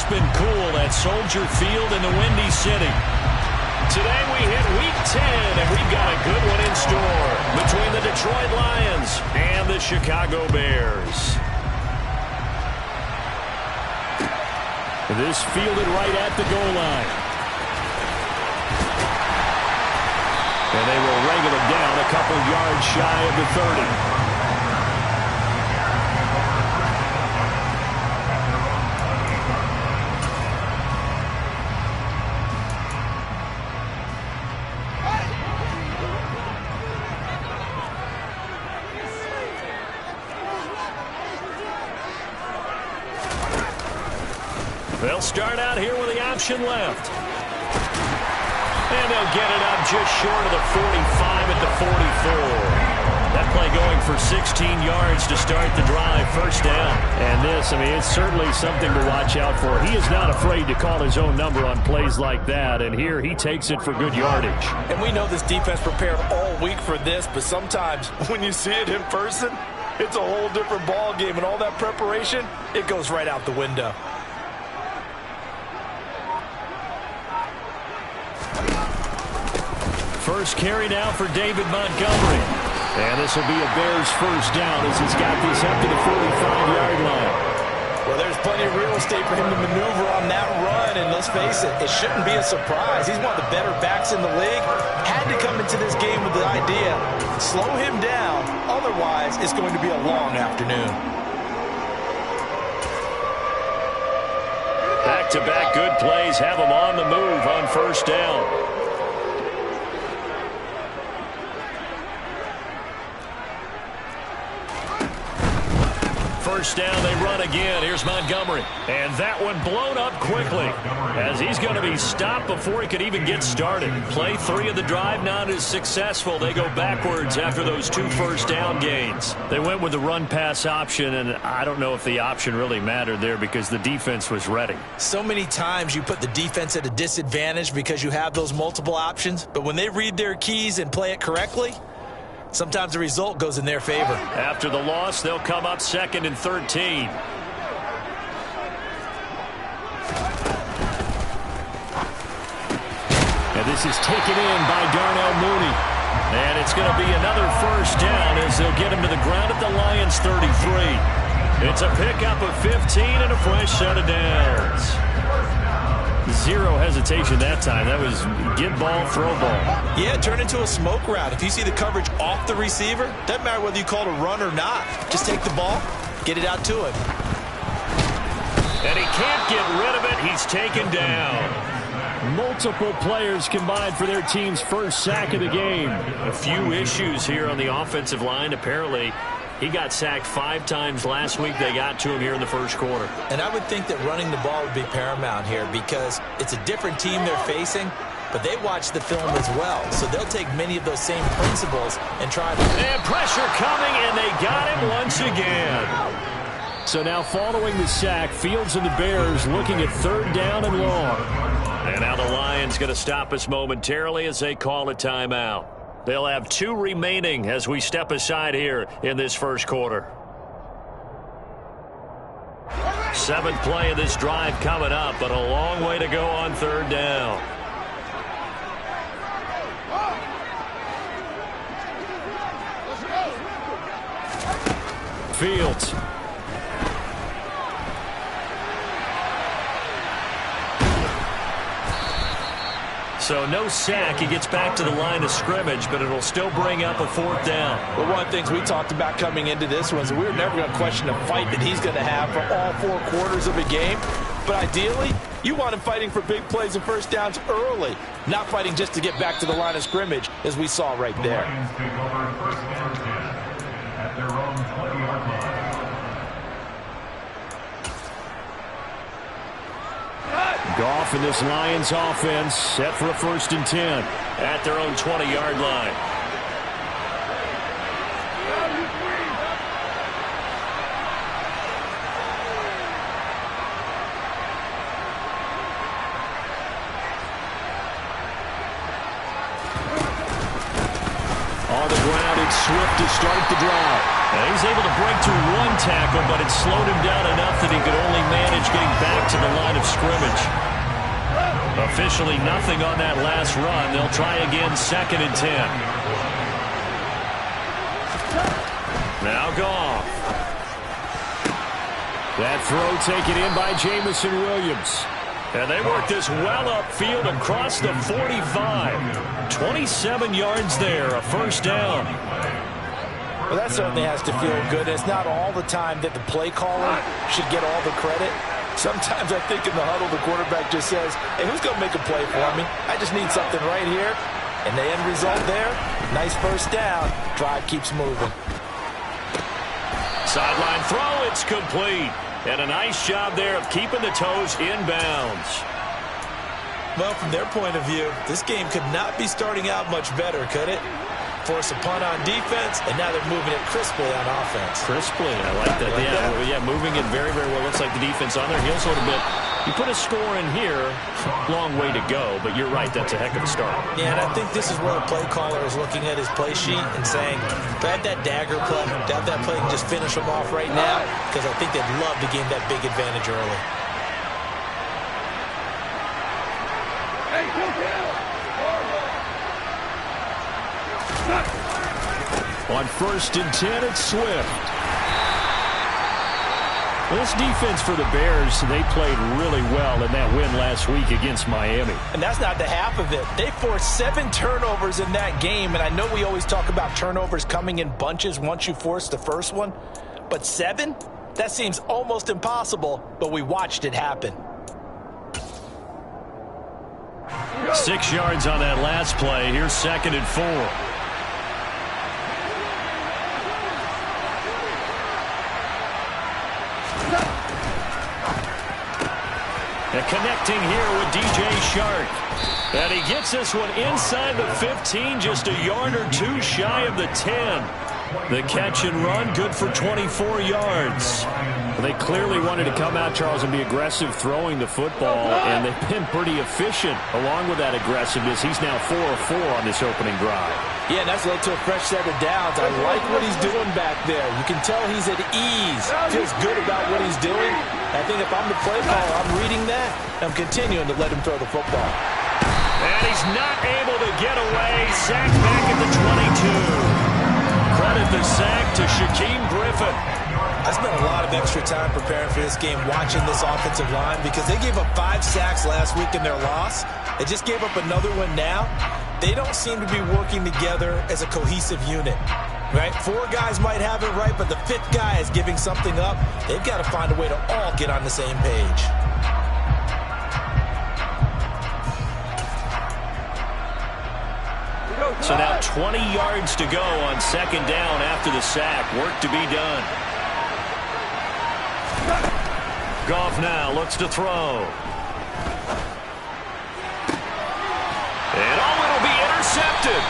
crisp and cool at Soldier Field in the Windy City. Today we hit Week 10, and we've got a good one in store between the Detroit Lions and the Chicago Bears. This fielded right at the goal line. And they will wrangle it down a couple yards shy of the 30. They'll start out here with the option left. And they'll get it up just short of the 45 at the 44. That play going for 16 yards to start the drive, first down. And this, it's certainly something to watch out for. He is not afraid to call his own number on plays like that, and here he takes it for good yardage. And we know this defense prepared all week for this, but sometimes when you see it in person, it's a whole different ball game, and all that preparation, it goes right out the window. First carry now for David Montgomery. And this will be a Bears first down as he's got this up to the 45-yard line. Well, there's plenty of real estate for him to maneuver on that run, and let's face it, it shouldn't be a surprise. He's one of the better backs in the league. Had to come into this game with the idea, slow him down, otherwise it's going to be a long afternoon. Back-to-back good plays have him on the move on first down. First down, they run again. Here's Montgomery. And that one blown up quickly as he's going to be stopped before he could even get started. Play 3 of the drive not as successful. They go backwards after those 2 first down gains. They went with the run-pass option, and I don't know if the option really mattered there because the defense was ready. So many times you put the defense at a disadvantage because you have those multiple options, but when they read their keys and play it correctly, sometimes the result goes in their favor. After the loss, they'll come up 2nd and 13. And this is taken in by Darnell Mooney. And it's going to be another first down as they'll get him to the ground at the Lions' 33. It's a pickup of 15 and a fresh set of downs. Zero hesitation that time. That was get ball, throw ball. Yeah, turn into a smoke route. If you see the coverage off the receiver, doesn't matter whether you call it a run or not. Just take the ball, get it out to him. And he can't get rid of it. He's taken down. Multiple players combined for their team's first sack of the game. A few issues here on the offensive line. Apparently, he got sacked 5 times last week. They got to him here in the first quarter. And I would think that running the ball would be paramount here because it's a different team they're facing, but they watch the film as well. So they'll take many of those same principles and try to... And pressure coming, and they got him once again. So now following the sack, Fields and the Bears looking at 3rd down and long. And now the Lions going to stop us momentarily as they call a timeout. They'll have 2 remaining as we step aside here in this first quarter. 7th play of this drive coming up, but a long way to go on 3rd down. Fields. So no sack. He gets back to the line of scrimmage, but it'll still bring up a 4th down. Well, one of the things we talked about coming into this was we were never going to question the fight that he's going to have for all 4 quarters of a game. But ideally, you want him fighting for big plays and first downs early, not fighting just to get back to the line of scrimmage, as we saw right there. Goff and this Lions offense set for a 1st and 10 at their own 20-yard line. On the ground, it's Swift to start the drive. And he's able to break through one tackle, but it slowed him down enough that he could only manage getting back to the line of scrimmage. Officially nothing on that last run. They'll try again, 2nd and 10. Now Goff. That throw taken in by Jamison Williams. And they work this well upfield across the 45. 27 yards there, a first down. Well, that certainly has to feel good. It's not all the time that the play caller should get all the credit. Sometimes I think in the huddle, the quarterback just says, hey, who's going to make a play for me? I just need something right here. And the end result there, nice first down. Drive keeps moving. Sideline throw, it's complete. And a nice job there of keeping the toes inbounds. Well, from their point of view, this game could not be starting out much better, could it? Force a punt on defense, and now they're moving it crisply on offense. Crisply, I like that. Yeah, moving it very, very well. Looks like the defense on their heels a little bit. You put a score in here, long way to go, but you're right, that's a heck of a start. Yeah, and I think this is where the play caller is looking at his play sheet and saying, grab that dagger play, grab that play and just finish them off right now, because I think they'd love to gain that big advantage early. On 1st and 10, it's Swift. This defense for the Bears, they played really well in that win last week against Miami. And that's not the half of it. They forced 7 turnovers in that game, and I know we always talk about turnovers coming in bunches once you force the first one, but 7? That seems almost impossible, but we watched it happen. 6 yards on that last play. Here's 2nd and 4. And connecting here with DJ Shark. And he gets this one inside the 15, just a yard or two shy of the 10. The catch and run, good for 24 yards. They clearly wanted to come out, Charles, and be aggressive throwing the football, and they've been pretty efficient along with that aggressiveness. He's now 4 of 4 on this opening drive. Yeah, and that's led to a fresh set of downs. I like what he's doing back there. You can tell he's at ease. Feels good about what he's doing. I think if I'm the play caller, I'm reading that. I'm continuing to let him throw the football. And he's not able to get away. Sacked back at the 22. Credit the sack to Shaquem Griffin. I spent a lot of extra time preparing for this game, watching this offensive line, because they gave up 5 sacks last week in their loss. They just gave up another one now. They don't seem to be working together as a cohesive unit, right? 4 guys might have it right, but the 5th guy is giving something up. They've got to find a way to all get on the same page. So now 20 yards to go on 2nd down after the sack. Work to be done. Goff now looks to throw. And it'll be intercepted.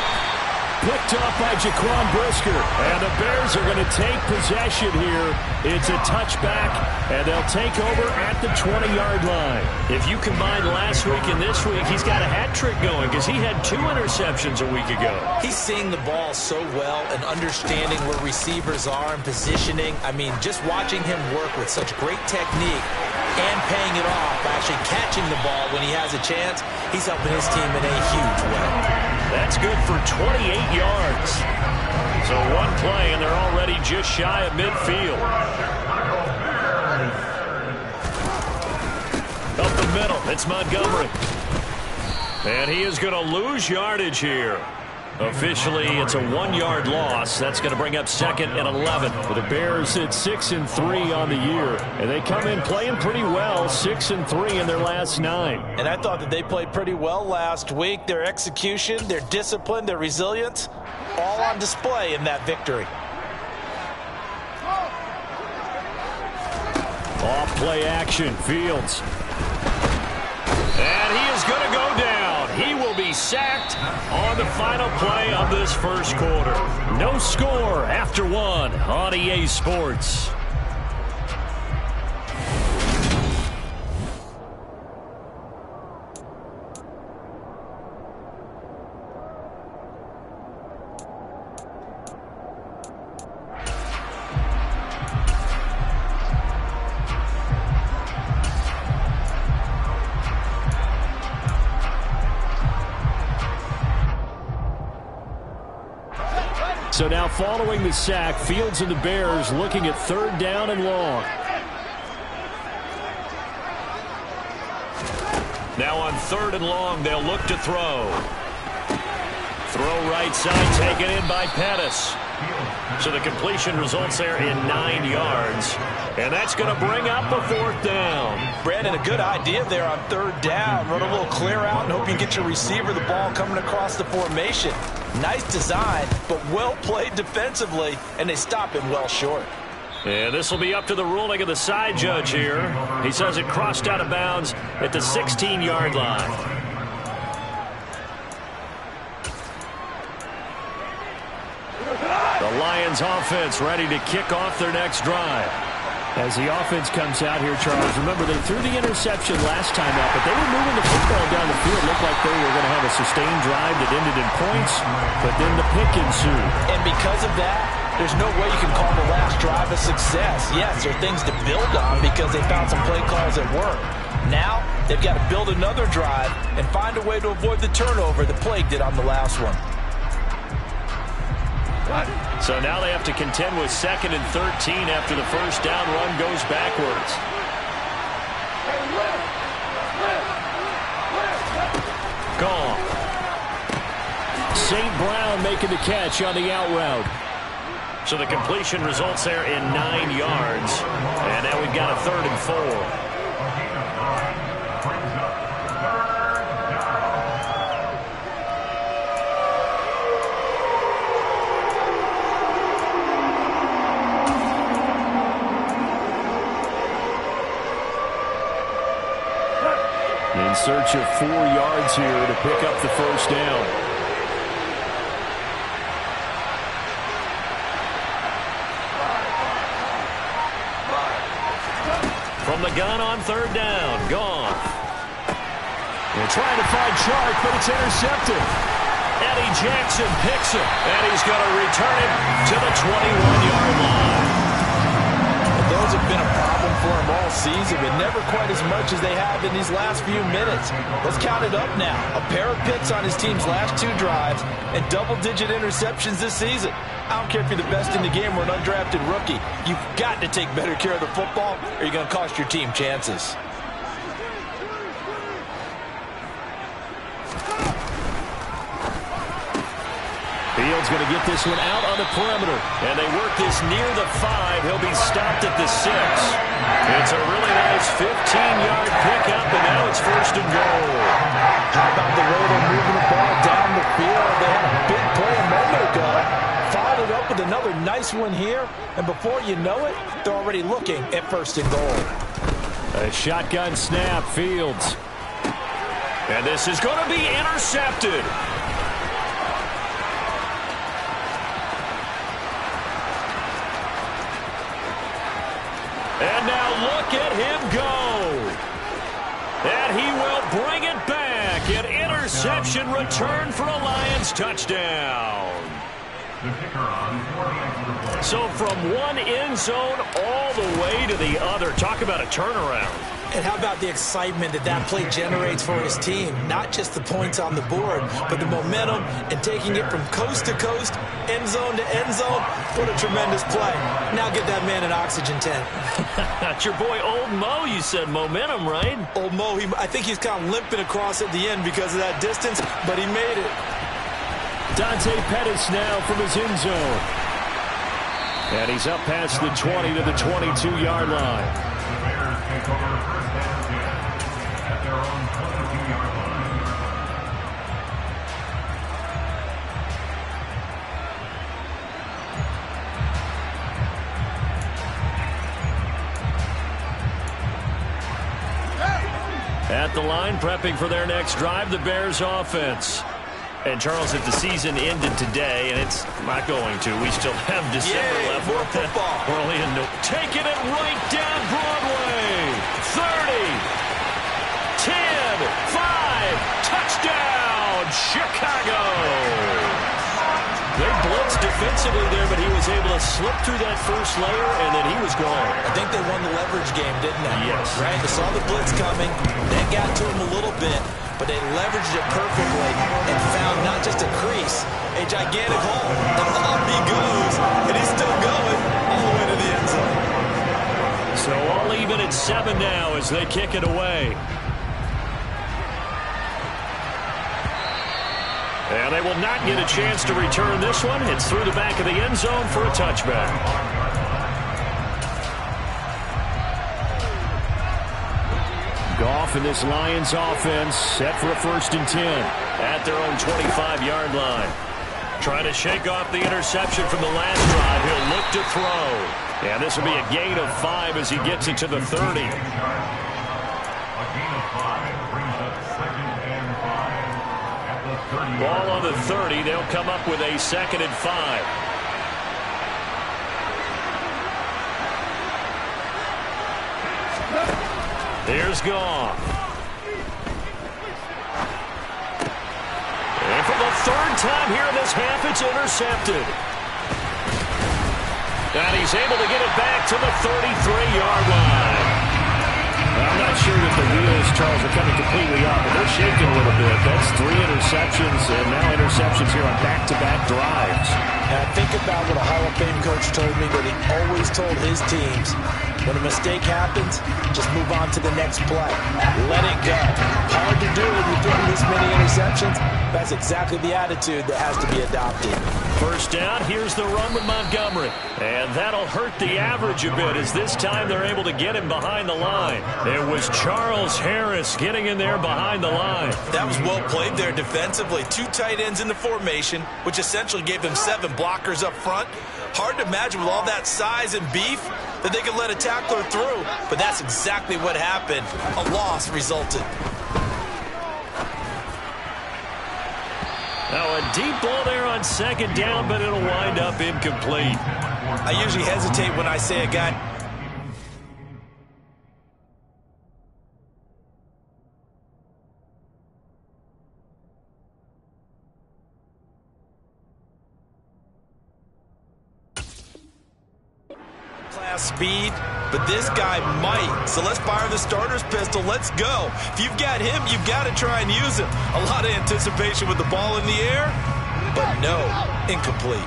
Picked up by Jaquan Brisker. And the Bears are going to take possession here. It's a touchback, and they'll take over at the 20-yard line. If you combine last week and this week, he's got a hat trick going because he had 2 interceptions a week ago. He's seeing the ball so well and understanding where receivers are and positioning. I mean, just watching him work with such great technique and paying it off by actually catching the ball when he has a chance, he's helping his team in a huge way. That's good for 28 yards. So 1 play, and they're already just shy of midfield. Up the middle, it's Montgomery. And he is going to lose yardage here. Officially, it's a 1-yard loss. That's going to bring up 2nd and 11. For the Bears, it's 6 and 3 on the year. And they come in playing pretty well, 6 and 3 in their last 9. And I thought that they played pretty well last week. Their execution, their discipline, their resilience, all on display in that victory. Off play action, Fields. And he is going to go down. He will be sacked on the final play of this first quarter. No score after 1 on EA Sports. So now following the sack, Fields and the Bears looking at 3rd down and long. Now on 3rd and long, they'll look to throw. Throw right side, taken in by Pettis. So the completion results there in 9 yards. And that's going to bring up a 4th down. Brandon, a good idea there on 3rd down. Run a little clear out and hope you get your receiver the ball coming across the formation. Nice design, but well played defensively, and they stop him well short. And this will be up to the ruling of the side judge here. He says it crossed out of bounds at the 16-yard line. The Lions offense ready to kick off their next drive. As the offense comes out here, Charles, remember they threw the interception last time out, but they were moving the football down the field. Looked like they were going to have a sustained drive that ended in points, but then the pick ensued. And because of that, there's no way you can call the last drive a success. Yes, there are things to build on because they found some play calls that work. Now, they've got to build another drive and find a way to avoid the turnover that plagued it on the last one. So now they have to contend with 2nd and 13 after the first down run goes backwards. Gone. St. Brown making the catch on the out route. So the completion results there in 9 yards. And now we've got a 3rd and 4. In search of 4 yards here to pick up the first down. From the gun on 3rd down, gone. They're trying to find Chark, but it's intercepted. Eddie Jackson picks it, and he's going to return it to the 21-yard line. Those have been a problem for him all season, but never quite as much as they have in these last few minutes. Let's count it up now. A pair of picks on his team's last 2 drives and double-digit interceptions this season. I don't care if you're the best in the game or an undrafted rookie. You've got to take better care of the football or you're going to cost your team chances. Fields going to get this one out on the perimeter. And they work this near the 5. He'll be stopped at the 6. It's a really nice 15-yard pickup, and now it's 1st and goal. How about the way they're moving the ball down the field? They had a big play a moment ago. Followed it up with another nice one here. And before you know it, they're already looking at 1st and goal. A shotgun snap, Fields. And this is going to be intercepted. And now look at him go. And he will bring it back. An interception return for a Lions touchdown. So from one end zone all the way to the other. Talk about a turnaround. And how about the excitement that play generates for his team? Not just the points on the board, but the momentum and taking it from coast to coast, end zone to end zone. What a tremendous play. Now get that man an oxygen tent. That's your boy Old Mo. You said momentum, right? Old Mo, I think he's kind of limping across at the end because of that distance, but he made it. Dante Pettis now from his end zone. And he's up past the 20 to the 22-yard line. At the line, prepping for their next drive, the Bears offense. And, Charles, if the season ended today, and it's not going to, we still have December left. More football. We're only in taking it right down Broadway. 30, 10, 5, touchdown, Chicago. They blitzed defensively there, but he was able to slip through that first layer, and then he was gone. I think they won the leverage game, didn't they? Yes. Right? They saw the blitz coming, then got to him a little bit, but they leveraged it perfectly and found not just a crease, a gigantic hole. And off he goes, and he's still going all the way to the end zone. So all even at 7 now as they kick it away. And they will not get a chance to return this one. It's through the back of the end zone for a touchback. Goff and this Lions offense set for a 1st and 10 at their own 25-yard line. Trying to shake off the interception from the last drive. He'll look to throw. And this will be a gain of 5 as he gets it to the 30. Ball on the 30. They'll come up with a 2nd and 5. Here's Goff. And for the 3rd time here in this half, it's intercepted. And he's able to get it back to the 33-yard line. I'm not sure that the wheels, Charles, are coming completely off, but they're shaking a little bit. That's 3 interceptions, and now interceptions here on back-to-back drives. Now, think about what a Hall of Fame coach told me, that he always told his teams, when a mistake happens, just move on to the next play. Let it go. Hard to do when you throw this many interceptions. That's exactly the attitude that has to be adopted. 1st down, here's the run with Montgomery. And that'll hurt the average a bit, as this time they're able to get him behind the line. It was Charles Harris getting in there behind the line. That was well played there defensively. 2 tight ends in the formation, which essentially gave them 7 blockers up front. Hard to imagine with all that size and beef that they could let a tackler through. But that's exactly what happened. A loss resulted. Now a deep ball there on 2nd down, but it'll wind up incomplete. I usually hesitate when I say a guy... speed, but this guy might. So let's fire the starter's pistol. Let's go. If you've got him, you've got to try and use him. A lot of anticipation with the ball in the air, but no, incomplete.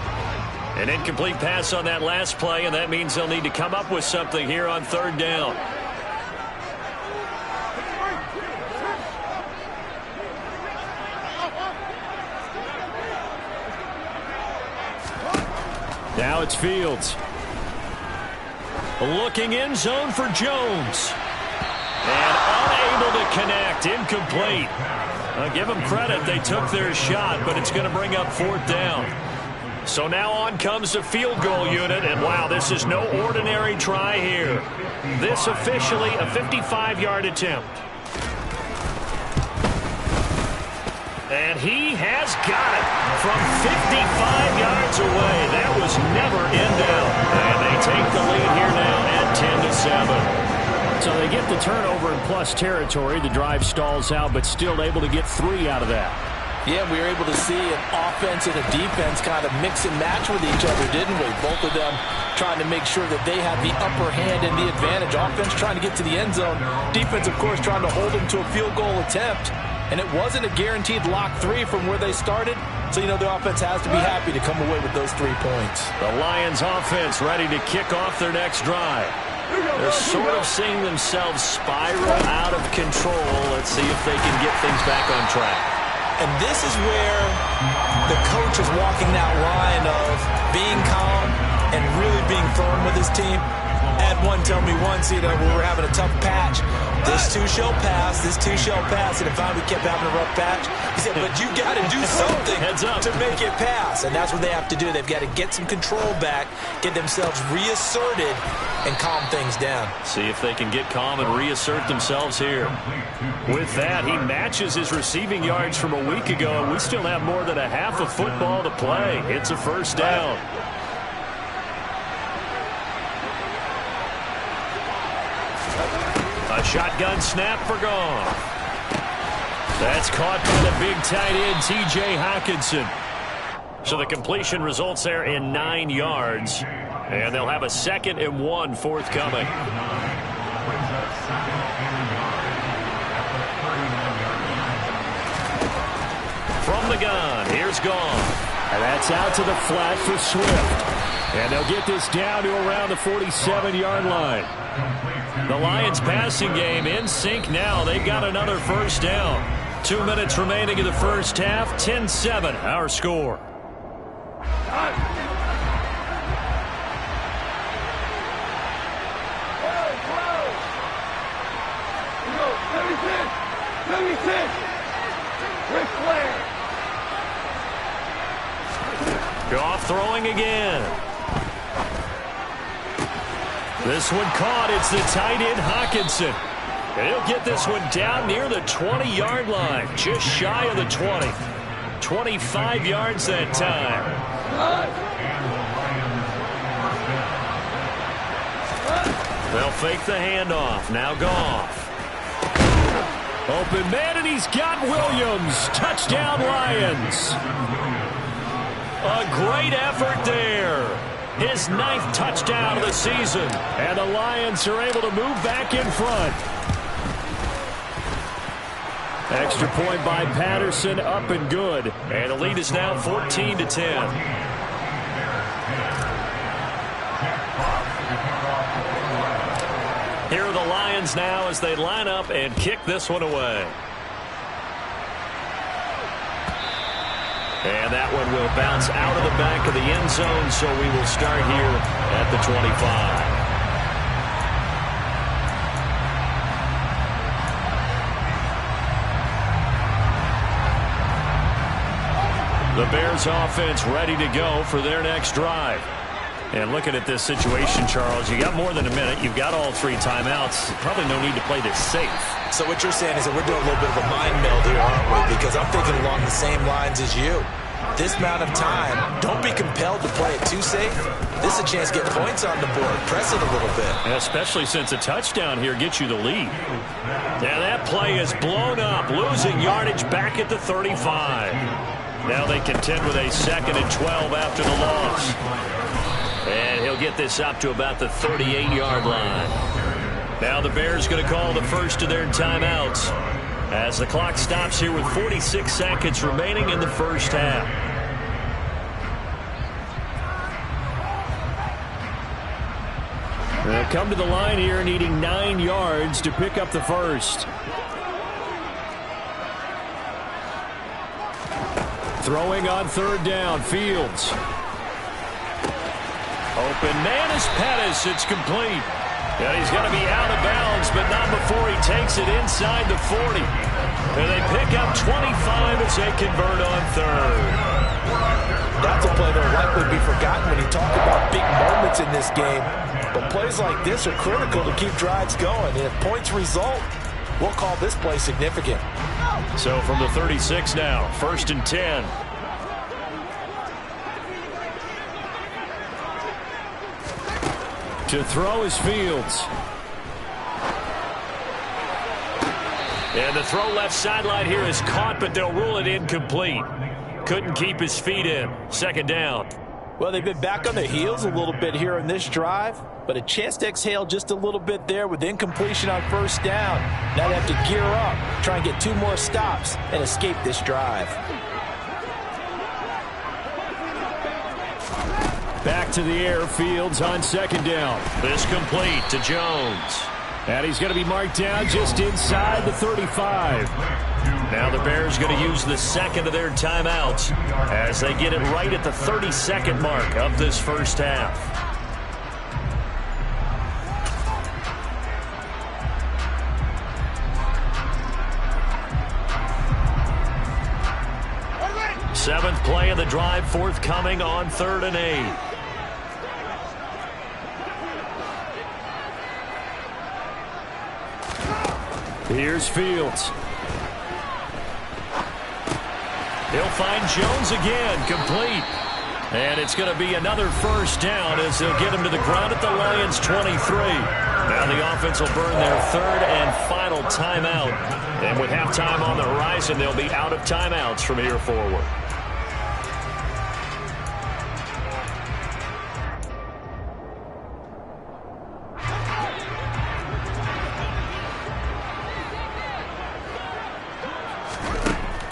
An incomplete pass on that last play, and that means they'll need to come up with something here on 3rd down. Now it's Fields. Looking end zone for Jones. And unable to connect. Incomplete. I'll give them credit. They took their shot, but it's going to bring up 4th down. So now on comes the field goal unit. And, wow, this is no ordinary try here. This officially a 55-yard attempt. And he has got it from 55 yards away. That was never in doubt. And they take the lead here now at 10-7. So they get the turnover in plus territory. The drive stalls out, but still able to get 3 out of that. Yeah, we were able to see an offense and a defense kind of mix and match with each other, didn't we? Both of them trying to make sure that they have the upper hand and the advantage. Offense trying to get to the end zone. Defense, of course, trying to hold them to a field goal attempt. And it wasn't a guaranteed lock 3 from where they started. So, you know, the offense has to be happy to come away with those 3 points. The Lions offense ready to kick off their next drive. They're sort of seeing themselves spiral out of control. Let's see if they can get things back on track. And this is where the coach is walking that line of being calm and really being firm with his team. I had one tell me once, you know, we were having a tough patch. This too shall pass, this too shall pass. And if we kept having a rough patch, he said, but you got to do something to make it pass. And that's what they have to do. They've got to get some control back, get themselves reasserted, and calm things down. See if they can get calm and reassert themselves here. With that, he matches his receiving yards from a week ago, and we still have more than a half of football to play. It's a 1st down. A shotgun snap for Goff. That's caught by the big tight end, T.J. Hockenson. So the completion results there in 9 yards. And they'll have a 2nd and 1 forthcoming. From the gun, here's Gone. And that's out to the flat for Swift. And they'll get this down to around the 47-yard line. The Lions passing game in sync now. They've got another first down. 2 minutes remaining in the first half. 10-7, our score. Goff throwing again. This one caught. It's the tight end Hockenson. And he'll get this one down near the 20-yard line. Just shy of the 20. 25 yards that time. They'll fake the handoff. Now Goff. Open man, and he's got Williams. Touchdown, Lions. A great effort there. His 9th touchdown of the season. And the Lions are able to move back in front. Extra point by Patterson, up and good. And the lead is now 14-10. Here are the Lions now as they line up and kick this one away. And that one will bounce out of the back of the end zone, so we will start here at the 25. The Bears offense ready to go for their next drive. And looking at this situation, Charles, you got more than a minute. You've got all 3 timeouts. Probably no need to play this safe. So what you're saying is that we're doing a little bit of a mind meld here, aren't we? Because I'm thinking along the same lines as you. This amount of time, don't be compelled to play it too safe. This is a chance to get points on the board. Press it a little bit. Especially since a touchdown here gets you the lead. Now that play is blown up, losing yardage back at the 35. Now they contend with a 2nd and 12 after the loss. And he'll get this up to about the 38-yard line. Now the Bears going to call the first of their timeouts as the clock stops here with 46 seconds remaining in the first half. They'll come to the line here needing 9 yards to pick up the first. Throwing on 3rd down, Fields. Open man is Pettis. It's complete. And he's going to be out of bounds, but not before he takes it inside the 40. And they pick up 25 as they convert on 3rd. That's a play that will likely be forgotten when you talk about big moments in this game. But plays like this are critical to keep drives going. And if points result, we'll call this play significant. So from the 36 now, 1st and 10. To throw is Fields. And the throw left sideline here is caught, but they'll rule it incomplete. Couldn't keep his feet in. 2nd down. Well, they've been back on their heels a little bit here in this drive, but a chance to exhale just a little bit there with incompletion on 1st down. Now they have to gear up, try and get 2 more stops, and escape this drive. Back to the air, Fields on 2nd down. This complete to Jones. And he's going to be marked down just inside the 35. Now the Bears going to use the 2nd of their timeouts as they get it right at the 32nd mark of this first half. Seventh play of the drive forthcoming on 3rd and 8. Here's Fields. He'll find Jones again, complete. And it's going to be another first down as they'll get him to the ground at the Lions' 23. Now the offense will burn their 3rd and final timeout. And with halftime on the horizon, they'll be out of timeouts from here forward.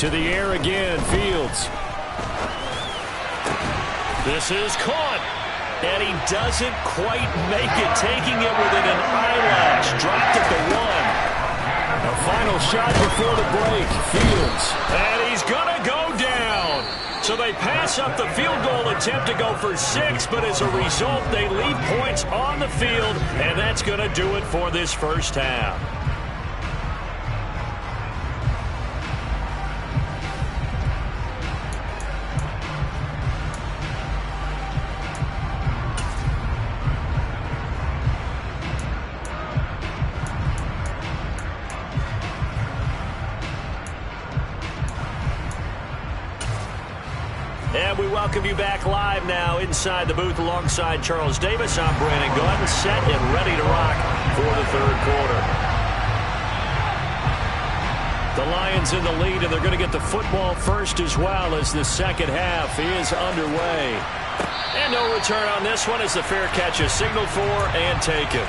To the air again, Fields. This is caught. And he doesn't quite make it, taking it within an eyelash. Dropped at the 1. A final shot before the break. Fields. And he's going to go down. So they pass up the field goal attempt to go for 6, but as a result, they leave points on the field, and that's going to do it for this first half. And we welcome you back live now inside the booth alongside Charles Davis. I'm Brandon Gaudin, set and ready to rock for the third quarter. The Lions in the lead, and they're going to get the football first as well as the second half is underway. And no return on this one as the fair catch is signaled for and taken.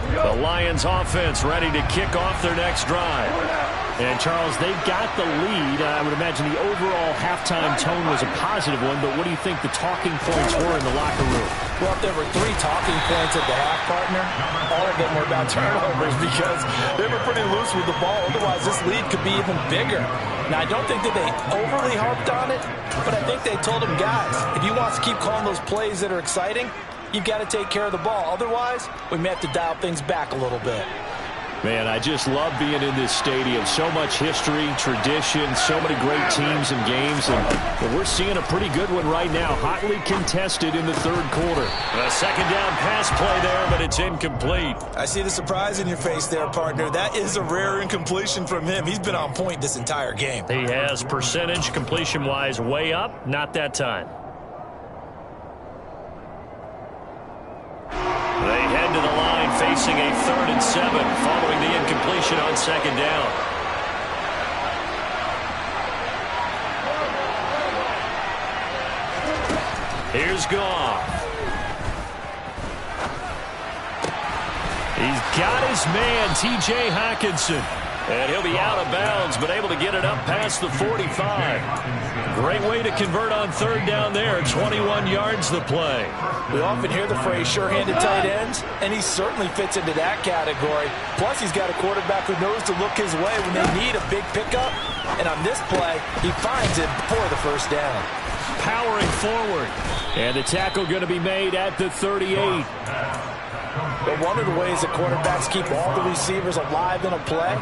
The Lions offense ready to kick off their next drive. And, Charles, they've got the lead. I would imagine the overall halftime tone was a positive one, but what do you think the talking points were in the locker room? Well, if there were 3 talking points at the half, partner, all of them were about turnovers because they were pretty loose with the ball. Otherwise, this lead could be even bigger. Now, I don't think that they overly harped on it, but I think they told them, guys, if you want to keep calling those plays that are exciting, you've got to take care of the ball. Otherwise, we may have to dial things back a little bit. Man, I just love being in this stadium. So much history, tradition, so many great teams and games. And we're seeing a pretty good one right now. Hotly contested in the third quarter. A second down pass play there, but it's incomplete. I see the surprise in your face there, partner. That is a rare incompletion from him. He's been on point this entire game. He has percentage completion-wise way up. Not that time. They head to the line facing a 3rd and 7 following the incompletion on second down. Here's Goff. He's got his man, T.J. Hockenson. And he'll be out of bounds, but able to get it up past the 45. Great way to convert on third down there. 21 yards the play. We often hear the phrase sure-handed tight ends, and he certainly fits into that category. Plus, he's got a quarterback who knows to look his way when they need a big pickup. And on this play, he finds it for the first down. Powering forward. And the tackle going to be made at the 38. But one of the ways that quarterbacks keep all the receivers alive in a play,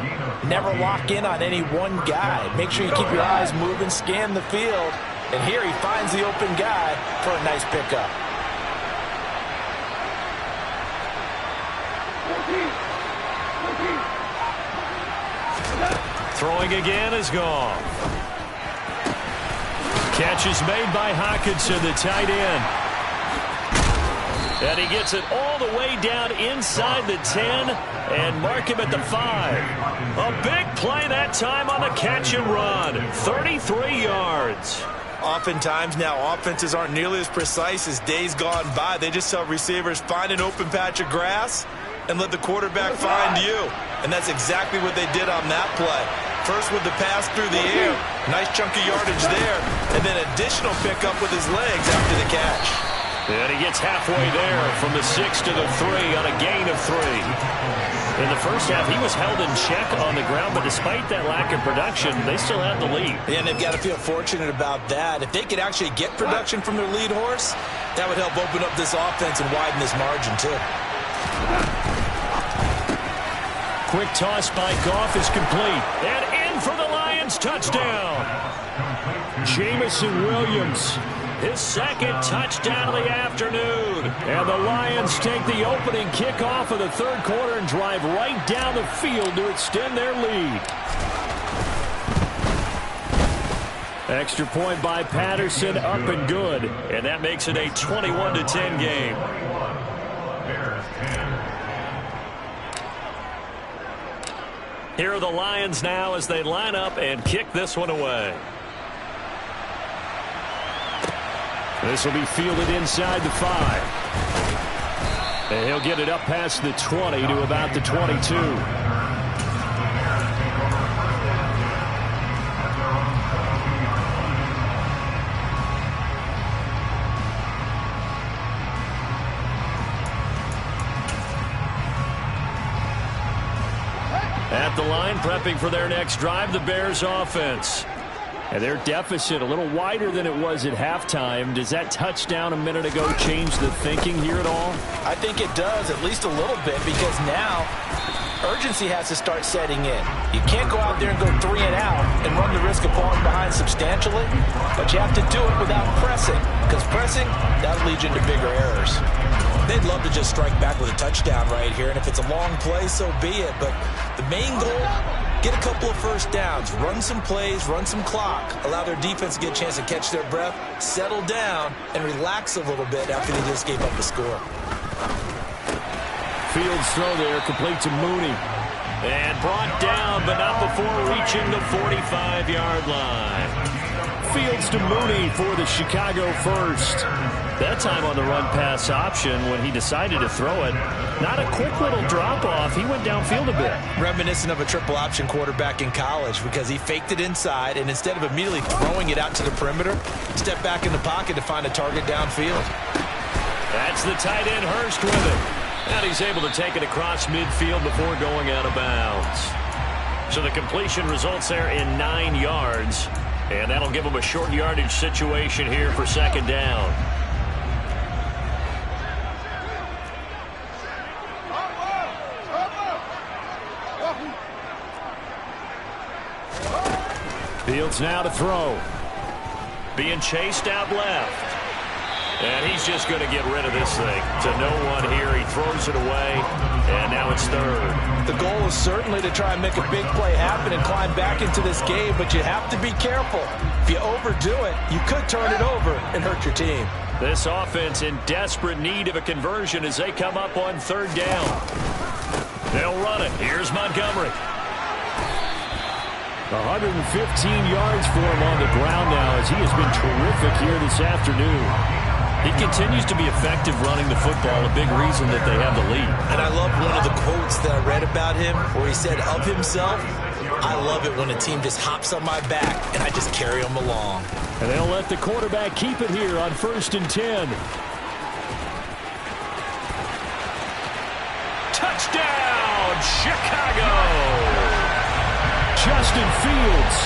never lock in on any one guy. Make sure you keep your eyes moving, scan the field, and here he finds the open guy for a nice pickup. Throwing again is gone. Catch is made by Hockenson, the tight end. And he gets it all the way down inside the 10 and mark him at the 5. A big play that time on the catch and run. 33 yards. Oftentimes now offenses aren't nearly as precise as days gone by. They just tell receivers, find an open patch of grass and let the quarterback find you. And that's exactly what they did on that play. First with the pass through the air. Nice chunky yardage there. And then additional pickup with his legs after the catch. And he gets halfway there from the 6 to the 3 on a gain of 3. In the first half, he was held in check on the ground, but despite that lack of production, they still have the lead. Yeah, and they've got to feel fortunate about that. If they could actually get production from their lead horse, that would help open up this offense and widen this margin, too. Quick toss by Goff is complete. And in for the Lions touchdown. Jamison Williams. His second touchdown of the afternoon. And the Lions take the opening kickoff of the third quarter and drive right down the field to extend their lead. Extra point by Patterson, up and good. And that makes it a 21-10 game. Here are the Lions now as they line up and kick this one away. This will be fielded inside the 5. And he'll get it up past the 20 to about the 22. At the line, prepping for their next drive, the Bears offense. And their deficit a little wider than it was at halftime. Does that touchdown a minute ago change the thinking here at all? I think it does, at least a little bit, because now urgency has to start setting in. You can't go out there and go 3 and out and run the risk of falling behind substantially, but you have to do it without pressing, because pressing, that'll lead you into bigger errors. They'd love to just strike back with a touchdown right here, and if it's a long play, so be it. But the main goal, get a couple of first downs, run some plays, run some clock, allow their defense to get a chance to catch their breath, settle down, and relax a little bit after they just gave up the score. Fields throw there, complete to Mooney. And brought down, but not before reaching the 45-yard line. Fields to Mooney for the Chicago first. That time on the run-pass option when he decided to throw it. Not a quick little drop-off. He went downfield a bit. Reminiscent of a triple-option quarterback in college because he faked it inside, and instead of immediately throwing it out to the perimeter, stepped back in the pocket to find a target downfield. That's the tight end Hurst with it. And he's able to take it across midfield before going out of bounds. So the completion results there in 9 yards. And that'll give him a short yardage situation here for second down. Fields now to throw. Being chased out left. And he's just going to get rid of this thing. To no one here. He throws it away. And now it's third. The goal is certainly to try and make a big play happen and climb back into this game, but you have to be careful. If you overdo it, you could turn it over and hurt your team. This offense in desperate need of a conversion as they come up on third down. They'll run it. Here's Montgomery. 115 yards for him on the ground now as he has been terrific here this afternoon. He continues to be effective running the football, a big reason that they have the lead. And I love one of the quotes that I read about him where he said of himself, I love it when a team just hops on my back and I just carry them along. And they'll let the quarterback keep it here on 1st and 10. Touchdown, Chicago! Justin Fields.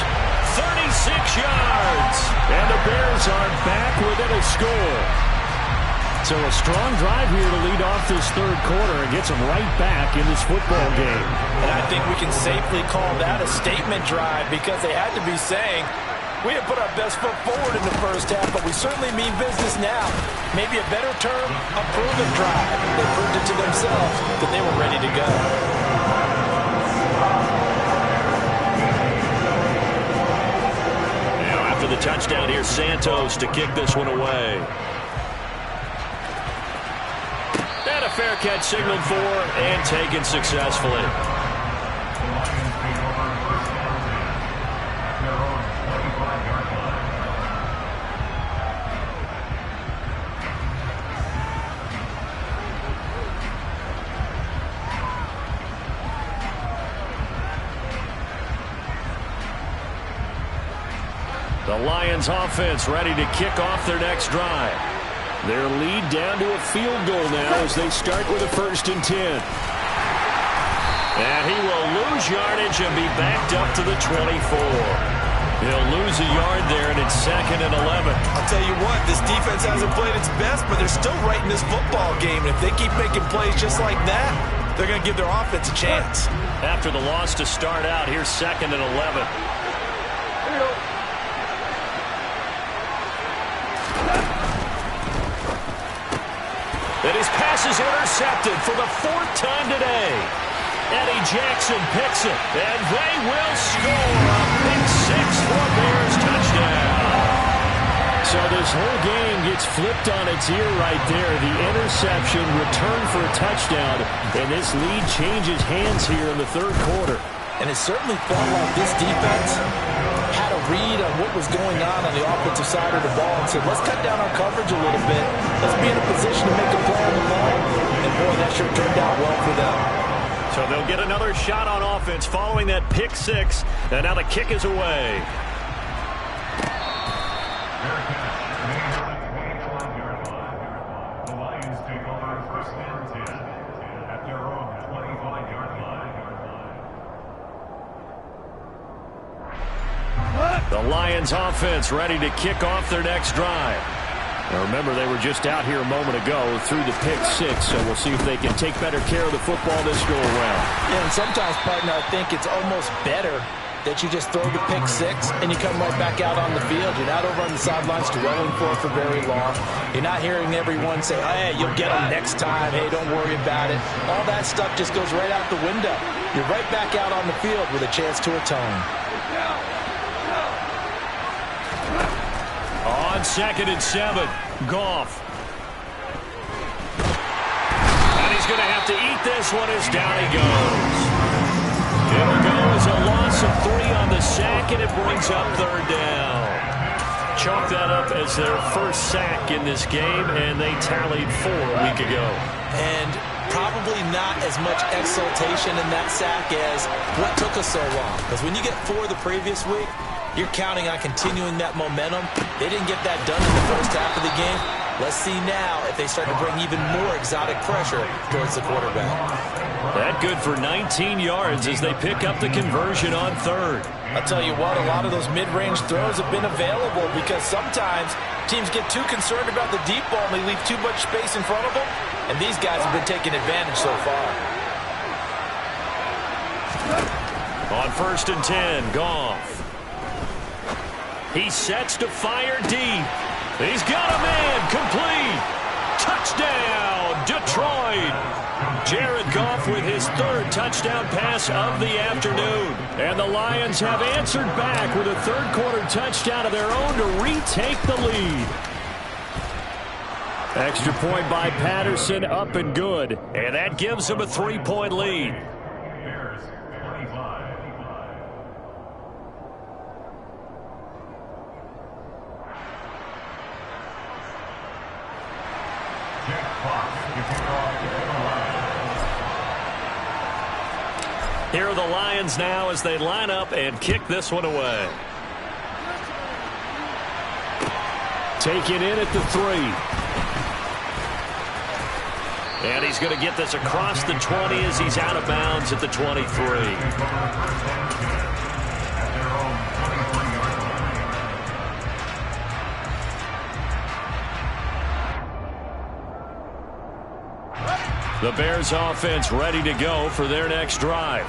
36 yards. And the Bears are back within a score. So a strong drive here to lead off this third quarter and gets them right back in this football game. And I think we can safely call that a statement drive because they had to be saying, we have put our best foot forward in the first half, but we certainly mean business now. Maybe a better term, a proven drive. They proved it to themselves that they were ready to go. After the touchdown, here's Santos to kick this one away. And a fair catch signaled for and taken successfully. The Lions offense ready to kick off their next drive. Their lead down to a field goal now as they start with a 1st and 10. And he will lose yardage and be backed up to the 24. He'll lose a yard there, and it's 2nd and 11. I'll tell you what, this defense hasn't played its best, but they're still right in this football game. And if they keep making plays just like that, they're going to give their offense a chance. After the loss to start out, here's 2nd and 11. And his pass is intercepted for the 4th time today. Eddie Jackson picks it, and they will score a big 6 for Bears touchdown. So this whole game gets flipped on its ear right there. The interception, return for a touchdown, and this lead changes hands here in the third quarter. And it certainly felt like this defense had a read on what was going on the offensive side of the ball and said, let's cut down our coverage a little bit let's be in a position to make a play on the ball. And, boy, that sure turned out well for them. So they'll get another shot on offense following that pick six. And now the kick is away. The Lions offense ready to kick off their next drive. Now remember, they were just out here a moment ago through the pick six, so we'll see if they can take better care of the football this go around. Yeah, and sometimes, partner, I think it's almost better that you just throw the pick six and you come right back out on the field. You're not over on the sidelines dwelling for very long. You're not hearing everyone say, hey, you'll get them next time. Hey, don't worry about it. All that stuff just goes right out the window. You're right back out on the field with a chance to atone. On 2nd and 7, Goff. And he's going to have to eat this one as down he goes. It'll go as a loss of 3 on the sack, and it brings up 3rd down. Chalk that up as their first sack in this game, and they tallied 4 a week ago. And probably not as much exultation in that sack as what took us so long. Because when you get 4 the previous week, you're counting on continuing that momentum. They didn't get that done in the first half of the game. Let's see now if they start to bring even more exotic pressure towards the quarterback. That good for 19 yards as they pick up the conversion on 3rd. I'll tell you what, a lot of those mid-range throws have been available because sometimes teams get too concerned about the deep ball and they leave too much space in front of them. And these guys have been taking advantage so far. On 1st and 10, Goff. He sets to fire deep. He's got a man complete. Touchdown, Detroit. Jared Goff with his 3rd touchdown pass of the afternoon. And the Lions have answered back with a 3rd quarter touchdown of their own to retake the lead. Extra point by Patterson, up and good. And that gives them a 3-point lead. Here are the Lions now as they line up and kick this one away. Taken in at the 3. And he's going to get this across the 20 as he's out of bounds at the 23. The Bears offense ready to go for their next drive.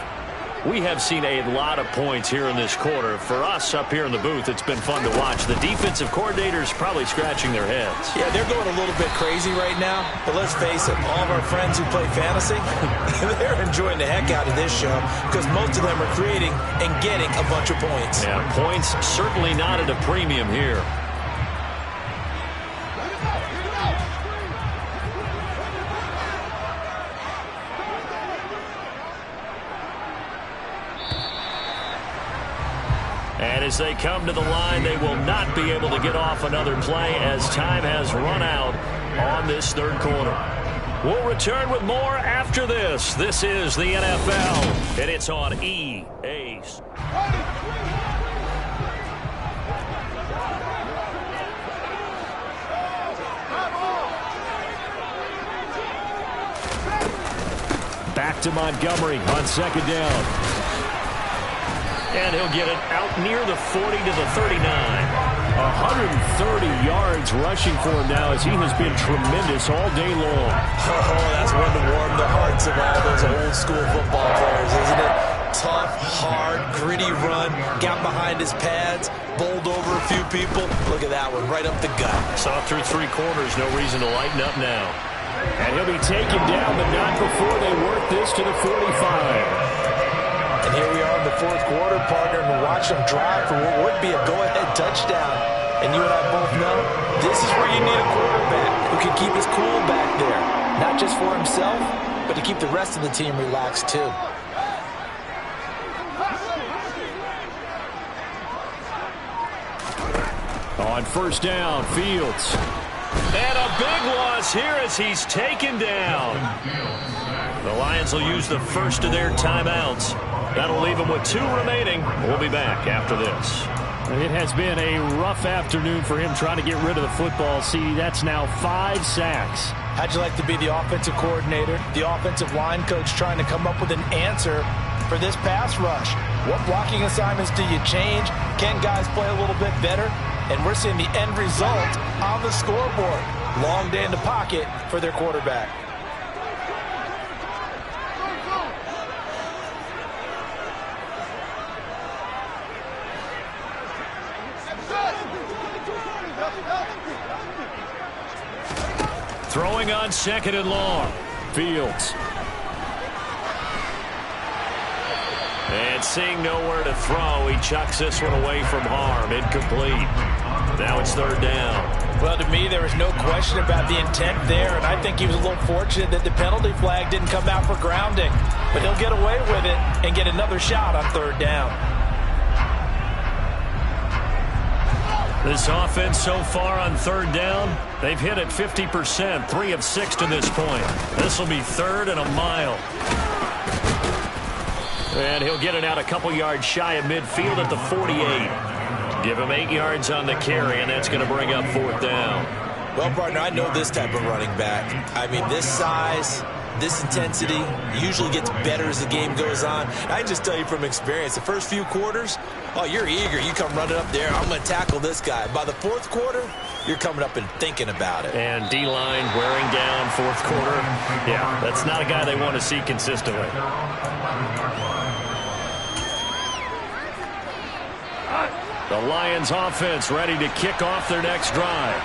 We have seen a lot of points here in this quarter. For us up here in the booth, it's been fun to watch. The defensive coordinators probably scratching their heads. Yeah, they're going a little bit crazy right now. But let's face it, all of our friends who play fantasy, they're enjoying the heck out of this show because most of them are creating and getting a bunch of points. Yeah, points certainly not at a premium here. And as they come to the line, they will not be able to get off another play as time has run out on this 3rd quarter. We'll return with more after this. This is the NFL, and it's on EA. Back to Montgomery on 2nd down. And he'll get it out near the 40 to the 39. 130 yards rushing for him now as he has been tremendous all day long. Oh, that's one to warm the hearts of all those old school football players, isn't it? Tough, hard, gritty run, got behind his pads, bowled over a few people. Look at that one, right up the gut. Saw through 3 quarters, no reason to lighten up now. And he'll be taken down, but not before they work this to the 45. And here we are in the 4th quarter, partner, and we're watching them drive for what would be a go-ahead touchdown. And you and I both know this is where you need a quarterback who can keep his cool back there. Not just for himself, but to keep the rest of the team relaxed too. On 1st down, Fields. And a big loss here as he's taken down. The Lions will use the first of their timeouts. That'll leave them with 2 remaining. We'll be back after this. It has been a rough afternoon for him trying to get rid of the football. See, that's now 5 sacks. How'd you like to be the offensive coordinator, the offensive line coach trying to come up with an answer for this pass rush? What blocking assignments do you change? Can guys play a little bit better? And we're seeing the end result on the scoreboard. Long day in the pocket for their quarterback. Throwing on 2nd and long. Fields. And seeing nowhere to throw, he chucks this one away from harm. Incomplete. Now it's 3rd down. Well, to me, there was no question about the intent there, and I think he was a little fortunate that the penalty flag didn't come out for grounding. But he'll get away with it and get another shot on 3rd down. This offense so far on 3rd down, they've hit it 50%, 3 of 6 to this point. This will be 3rd and a mile. And he'll get it out a couple yards shy of midfield at the 48. Give him 8 yards on the carry, and that's going to bring up 4th down. Well, partner, I know this type of running back. I mean, this size, this intensity usually gets better as the game goes on. I can just tell you from experience, the first few quarters, oh, you're eager. You come running up there, I'm going to tackle this guy. By the 4th quarter, you're coming up and thinking about it. And D-line wearing down 4th quarter. Yeah, that's not a guy they want to see consistently. The Lions offense ready to kick off their next drive.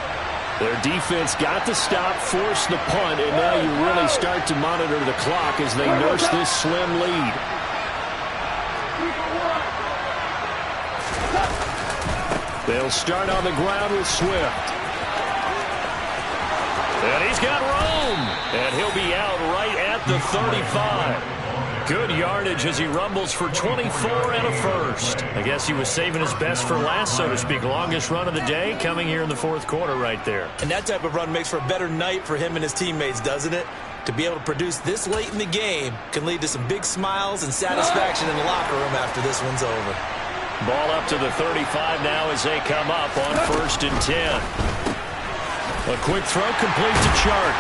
Their defense got the stop, forced the punt, and now you really start to monitor the clock as they nurse this slim lead. They'll start on the ground with Swift. And he's got room. And he'll be out right at the 35. Good yardage as he rumbles for 24 and a first. I guess he was saving his best for last, so to speak. Longest run of the day coming here in the 4th quarter right there. And that type of run makes for a better night for him and his teammates, doesn't it? To be able to produce this late in the game can lead to some big smiles and satisfaction in the locker room after this one's over. Ball up to the 35 now as they come up on 1st and 10. A quick throw complete to Chark.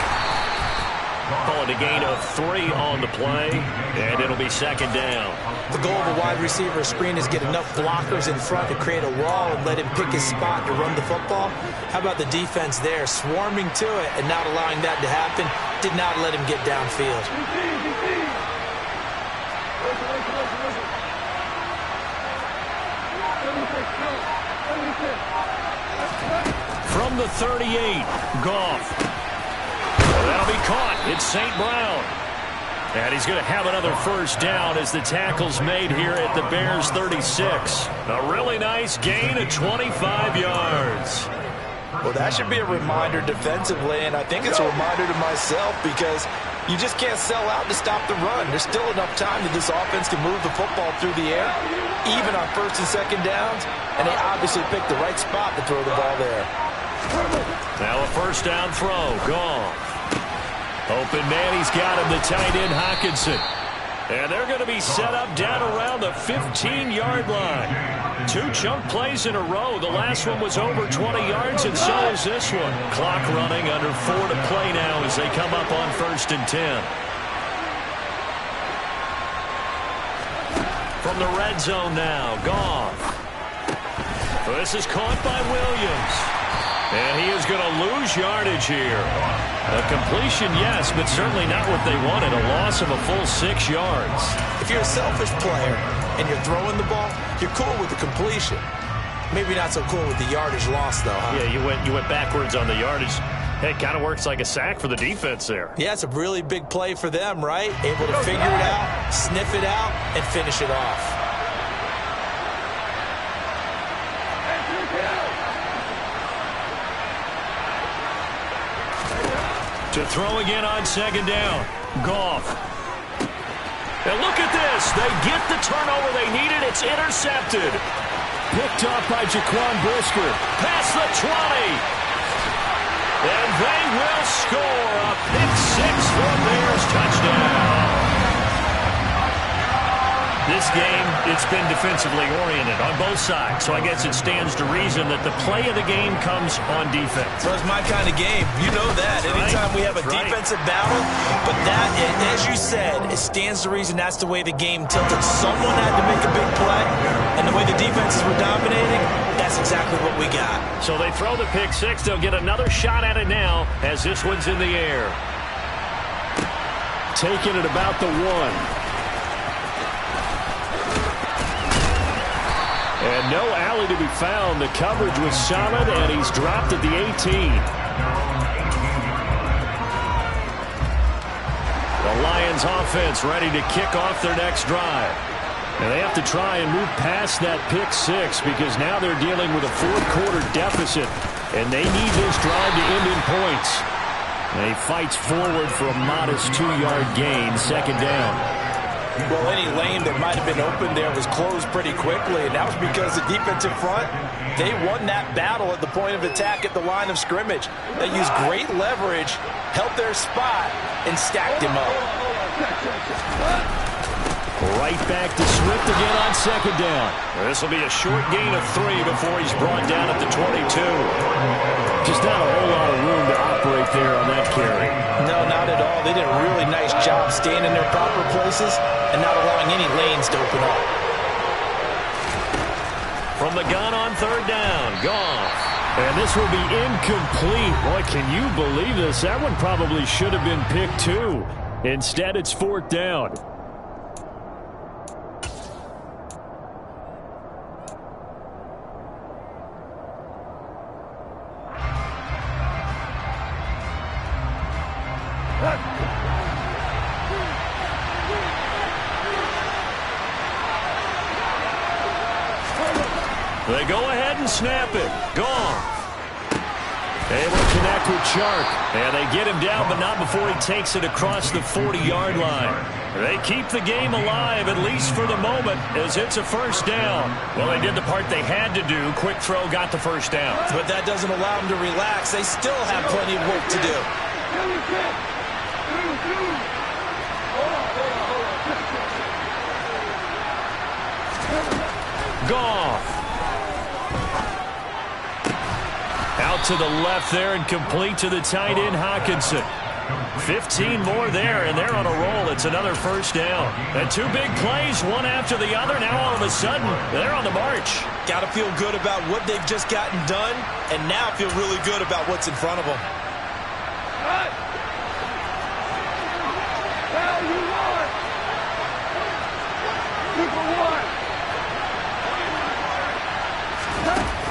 Call it a gain of 3 on the play, and it'll be 2nd down. The goal of a wide receiver screen is get enough blockers in front to create a wall and let him pick his spot to run the football. How about the defense there, swarming to it and not allowing that to happen? Did not let him get downfield. From the 38, Goff. That'll be caught. It's St. Brown. And he's going to have another 1st down as the tackle's made here at the Bears' 36. A really nice gain of 25 yards. Well, that should be a reminder defensively, and I think it's a reminder to myself because you just can't sell out to stop the run. There's still enough time that this offense can move the football through the air, even on 1st and 2nd downs, and they obviously picked the right spot to throw the ball there. Now a 1st down throw. Gone. Open man, he's got him, the tight end Hockenson. And they're going to be set up down around the 15-yard line. 2 chunk plays in a row. The last one was over 20 yards, and so is this one. Clock running, under 4 to play now as they come up on 1st and 10. From the red zone now, Goff. This is caught by Williams. And he is going to lose yardage here. A completion, yes, but certainly not what they wanted. A loss of a full 6 yards. If you're a selfish player and you're throwing the ball, you're cool with the completion. Maybe not so cool with the yardage loss, though, huh? Yeah, you went backwards on the yardage. Hey, it kind of works like a sack for the defense there. Yeah, it's a really big play for them, right? Able to figure it out, sniff it out, and finish it off. To throw again on 2nd down. Goff. And look at this. They get the turnover they needed. It's intercepted. Picked off by Jaquan Brisker. Past the 20. And they will score a pick-6 for a Bears touchdown. This game, it's been defensively oriented on both sides, so I guess it stands to reason that the play of the game comes on defense. So it's my kind of game. You know that. Anytime we have a defensive battle, but that, as you said, it stands to reason that's the way the game tilted. Someone had to make a big play, and the way the defenses were dominating, that's exactly what we got. So they throw the pick-6. They'll get another shot at it now as this one's in the air. Taking it about the 1. And no alley to be found. The coverage was solid, and he's dropped at the 18. The Lions offense ready to kick off their next drive. And they have to try and move past that pick-6 because now they're dealing with a fourth-quarter deficit, and they need this drive to end in points. And he fights forward for a modest 2-yard gain, second down. Well, any lane that might have been open there was closed pretty quickly, and that was because the defensive front, they won that battle at the point of attack at the line of scrimmage. They used great leverage, held their spot, and stacked him up. Right back to Swift again on second down. This will be a short gain of 3 before he's brought down at the 22. Just not a whole lot of room to operate there on that carry. No, not at all. They did a really nice job staying in their proper places and not allowing any lanes to open up. From the gun on third down, Goff. And this will be incomplete. Boy, can you believe this? That one probably should have been picked 2. Instead, it's fourth down. They go ahead and snap it. Goff. Able to connect with Chark. And they get him down, but not before he takes it across the 40-yard line. They keep the game alive, at least for the moment, as it's a first down. Well, they did the part they had to do. Quick throw got the first down. But that doesn't allow them to relax. They still have plenty of work to do. Goff. Out to the left there and complete to the tight end, Hockenson. 15 more there, and they're on a roll. It's another first down. And 2 big plays, one after the other. Now all of a sudden, they're on the march. Got to feel good about what they've just gotten done, and now feel really good about what's in front of them.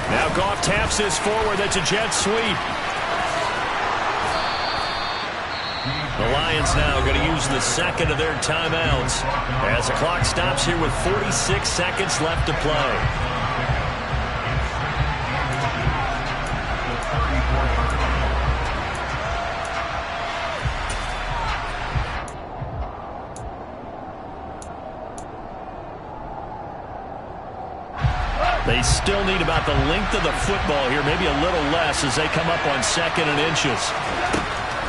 Now Goff taps this forward. That's a jet sweep. The Lions now going to use the second of their timeouts as the clock stops here with 46 seconds left to play. They still need about the length of the football here, maybe a little less as they come up on second and inches.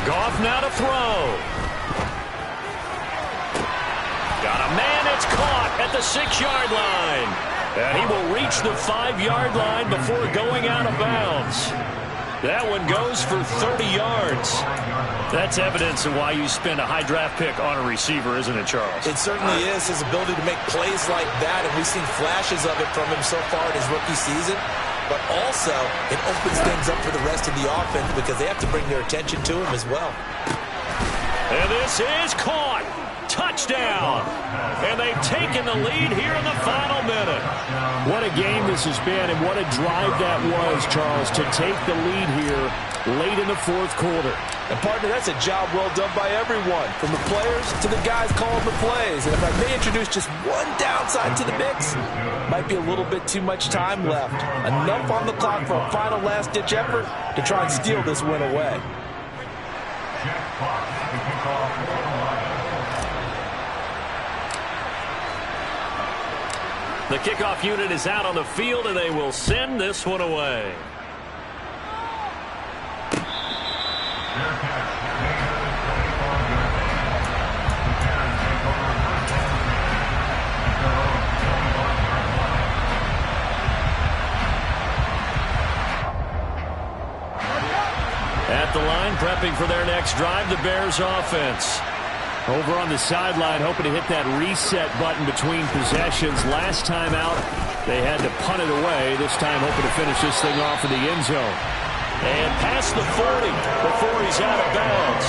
Goff now to throw. Got a man, it's caught at the 6-yard line. And he will reach the 5-yard line before going out of bounds. That one goes for 30 yards. That's evidence of why you spend a high draft pick on a receiver, isn't it, Charles? It certainly is. His ability to make plays like that, and we've seen flashes of it from him so far in his rookie season. But also, it opens things up for the rest of the offense because they have to bring their attention to him as well. And this is caught. Touchdown. And they've taken the lead here in the final minute. What a game this has been, and what a drive that was, Charles, to take the lead here late in the fourth quarter. And, partner, that's a job well done by everyone, from the players to the guys calling the plays. And if I may introduce just one downside to the mix, might be a little bit too much time left. Enough on the clock for a final last-ditch effort to try and steal this win away. The kickoff unit is out on the field, and they will send this one away. At the line, prepping for their next drive, the Bears offense. Over on the sideline, hoping to hit that reset button between possessions. Last time out, they had to punt it away. This time, hoping to finish this thing off in the end zone. And past the 40 before he's out of bounds.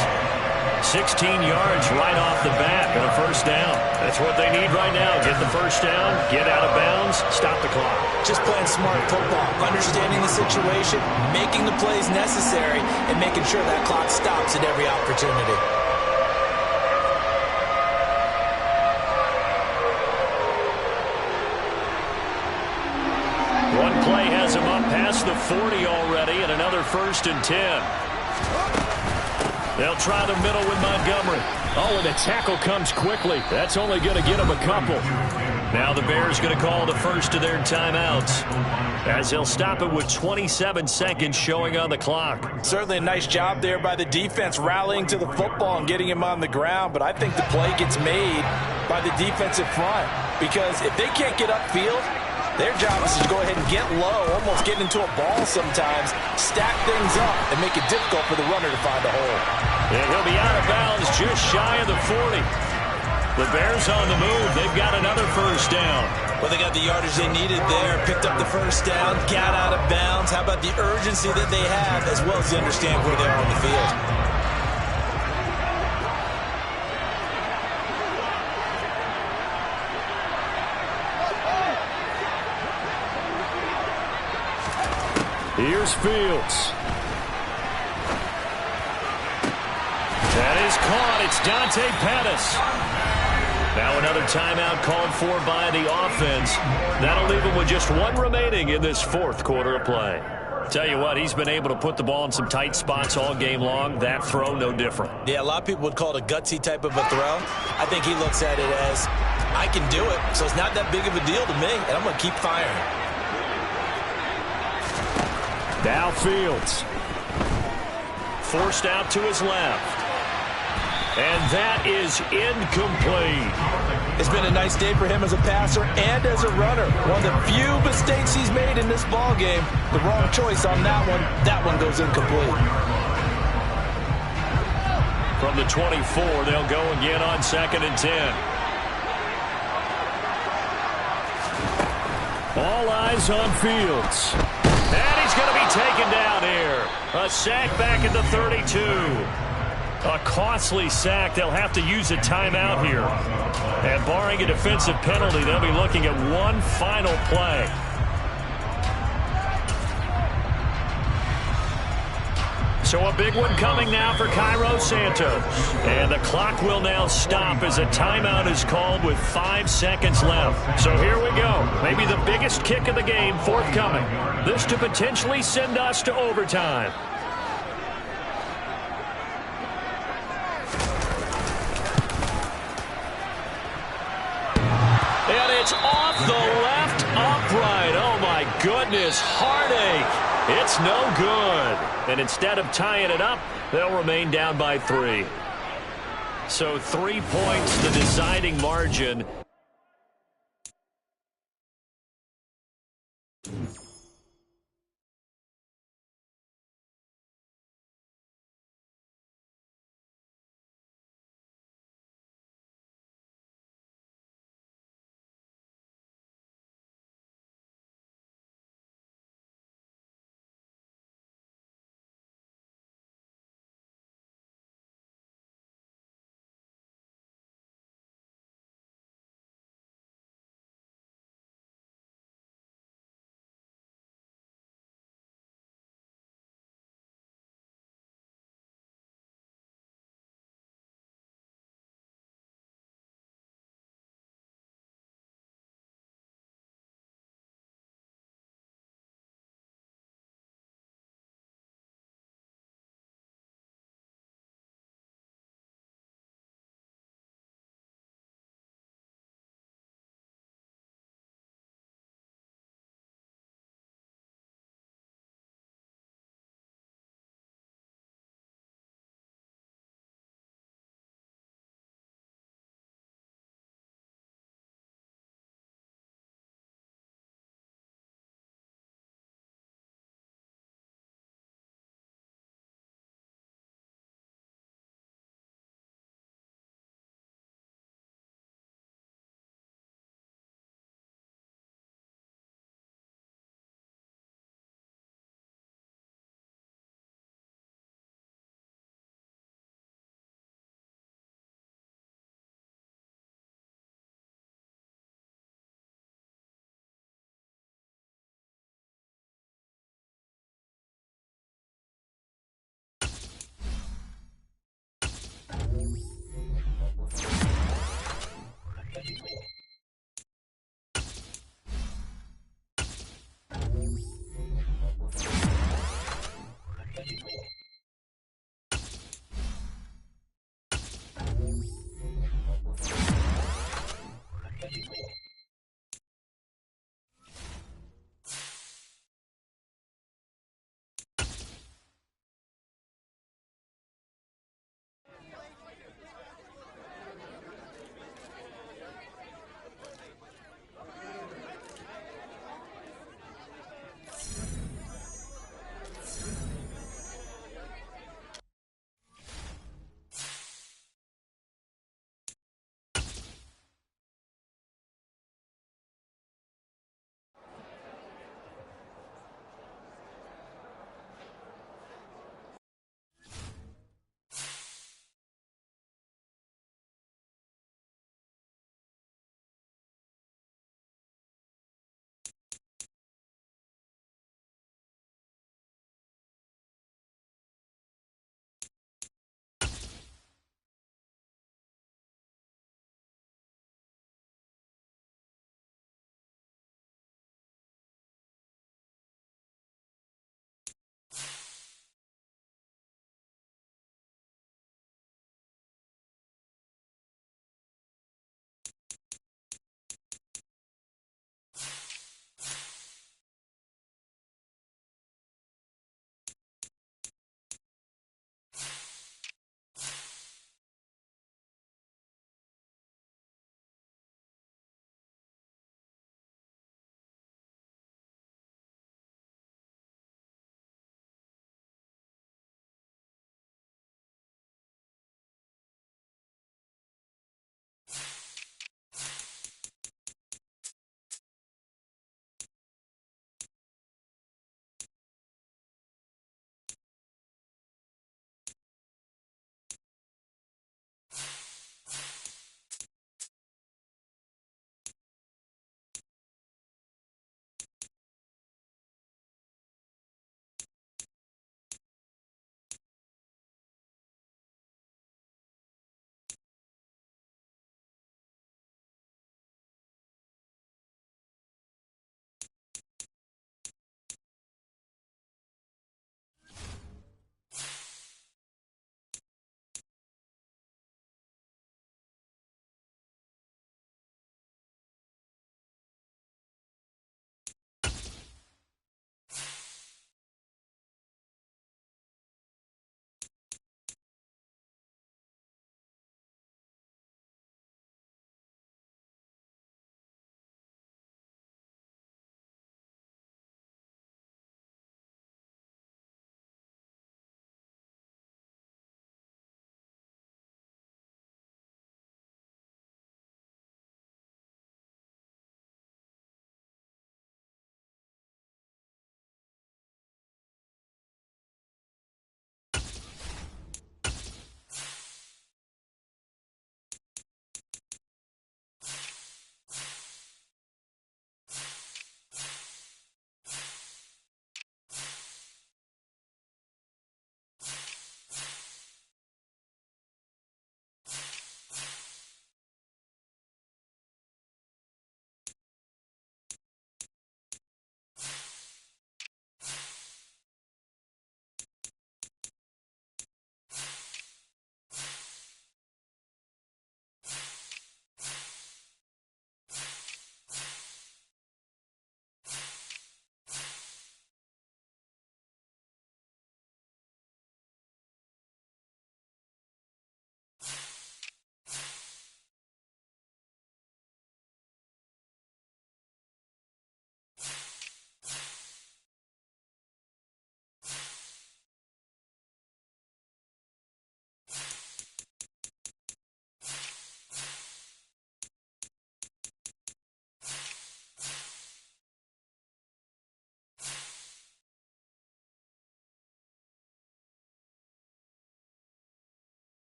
16 yards right off the bat and a first down. That's what they need right now. Get the first down, get out of bounds, stop the clock. Just playing smart football, understanding the situation, making the plays necessary, and making sure that clock stops at every opportunity. One play has him up past the 40 already, and another 1st and 10. They'll try the middle with Montgomery. Oh, and the tackle comes quickly. That's only going to get him a couple. Now the Bears going to call the first of their timeouts, as they'll stop it with 27 seconds showing on the clock. Certainly a nice job there by the defense rallying to the football and getting him on the ground, but I think the play gets made by the defensive front, because if they can't get upfield, their job is to go ahead and get low, almost get into a ball sometimes, stack things up, and make it difficult for the runner to find a hole. And he'll be out of bounds just shy of the 40. The Bears on the move. They've got another first down. Well, they got the yardage they needed there, picked up the first down, got out of bounds. How about the urgency that they have, as well as they understand where they are on the field? Here's Fields. That is caught. It's Dante Pettis. Now another timeout called for by the offense. That'll leave him with just one remaining in this 4th quarter of play. Tell you what, he's been able to put the ball in some tight spots all game long. That throw, no different. Yeah, a lot of people would call it a gutsy type of a throw. I think he looks at it as, I can do it, so it's not that big of a deal to me, and I'm going to keep firing. Now Fields. Forced out to his left. And that is incomplete. It's been a nice day for him as a passer and as a runner. One of the few mistakes he's made in this ball game. The wrong choice on that one. That one goes incomplete. From the 24, they'll go again on 2nd and 10. All eyes on Fields. And he's going to be taken down here. A sack back at the 32. A costly sack. They'll have to use a timeout here. And barring a defensive penalty, they'll be looking at one final play. So a big one coming now for Cairo Santos. And the clock will now stop as a timeout is called with 5 seconds left. So here we go. Maybe the biggest kick of the game forthcoming. This to potentially send us to overtime. And it's off the left upright. Oh, my goodness. Heartache. It's no good. And instead of tying it up, they'll remain down by 3. So 3 points, the deciding margin.